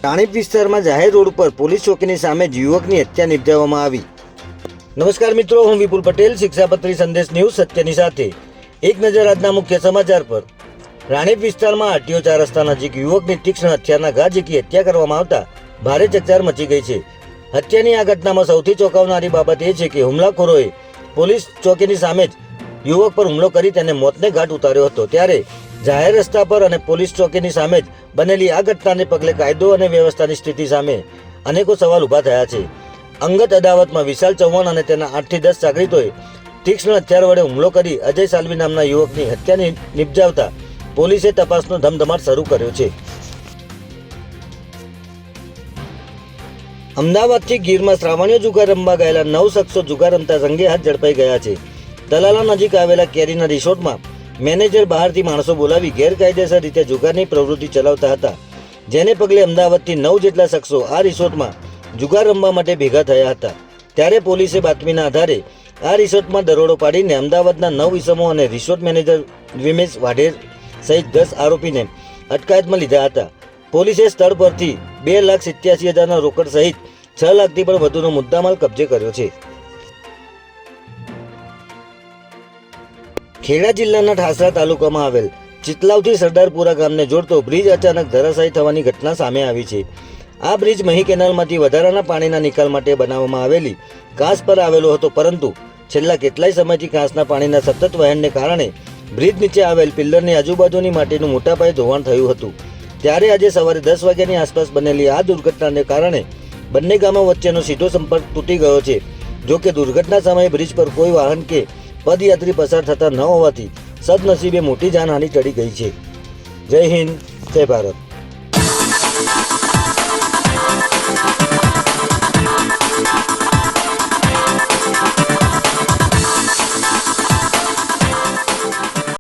રાણીપ વિસ્તારમાં જાહેર રોડ પર પોલીસ ચોકીની સામે યુવકની હત્યા નિપજાવવામાં આવી। નમસ્કાર મિત્રો, હું વિપુલ પટેલ, શિક્ષાપત્રી સંદેશ ન્યૂઝ સત્યની સાથે। એક નજર આજના મુખ્ય સમાચાર પર। રાણીપ વિસ્તારમાં આરટીઓ 4 રસ્તા નજીક યુવકની તીક્ષ્ણ હથિયારના ઘા ઝીકી હત્યા કરવામાં આવતા ભારે ચકચાર મચી ગઈ છે। હત્યાની આ ઘટનામાં સૌથી ચોંકાવનારી બાબત એ છે કે હુમલાખોરોએ પોલીસ ચોકીની સામે જ યુવક પર હુમલો કરી તેને મોતને ઘાટ ઉતાર્યો હતો। ત્યારે જાહેર રસ્તા પર અને પોલીસ ચોકીની સામે જ બનેલી આ ઘટનાને પગલે કાયદો અને વ્યવસ્થાની સ્થિતિ સામે અનેકો સવાલ ઊભા થયા છે। અંગત અદાવતમાં વિશાલ ચૌહાણ અને તેના 8 થી 10 સાગરીતોએ તીક્ષ્ણ હથિયાર વડે હુમલો કરી અજય સાલ્વી નામના યુવકની હત્યા નિપજાવતા પોલીસે તપાસનો ધમધમાટ શરૂ કર્યો છે। અમદાવાદથી ગીરમાં શ્રાવણીય જુગાર રમવા ગયેલા 9 શખ્સો જુગાર રમતા રંગે હાથ ઝડપાઈ ગયા છે। તલાલા નજીક આવેલા કેરીના રિસોર્ટમાં મેનેજર બહારથી માણસો બોલાવી ગેરકાયદેસર રીતે જુગારની પ્રવૃત્તિ ચલાવતા હતા, જેને પગલે અમદાવાદથી 9 જેટલા શખ્સો આ રિસોર્ટમાં જુગાર રમવા માટે ભેગા થયા હતા। ત્યારે પોલીસે બાતમીના આધારે આ રિસોર્ટમાં દરોડો પાડીને અમદાવાદના 9 ઇસમો અને રિસોર્ટ મેનેજર વિમેશ વાઢેર સહિત 10 આરોપીને અટકાયતમાં લીધા હતા। પોલીસે સ્થળ પરથી 2,87,000ના રોકડ સહિત 6 લાખથી પણ વધુનો મુદ્દામાલ કબજે કર્યો છે। ખેડા જિલ્લાના ઠાસરા તાલુકામાં આવેલ ચિતલાવથી સરદારપુરા ગામને જોડતો બ્રિજ અચાનક ધરાશાયી થવાની ઘટના સામે આવી છે। આ બ્રિજ મહી કેનાલમાંથી વધારાના પાણીના નિકાલ માટે બનાવવામાં આવેલી કાંસ પર આવેલો હતો, પરંતુ છેલ્લા કેટલાય સમયથી કાંસના પાણીના સતત વહેણને કારણે બ્રિજ નીચે આવેલ પિલ્લરની આજુબાજુની માટીનું મોટા પાયે ધોવાણ થયું હતું। ત્યારે આજે સવારે 10 વાગ્યાની આસપાસ બનેલી આ દુર્ઘટનાને કારણે બંને ગામો વચ્ચેનો સીધો સંપર્ક તૂટી ગયો છે। જો કે દુર્ઘટના સમયે બ્રિજ પર કોઈ વાહન કે પદયાત્રી પસાર થતા ન હોવાથી સદનસીબે મોટી જાનહાનિ ટળી ગઈ છે। જય હિન્દ, જય ભારત।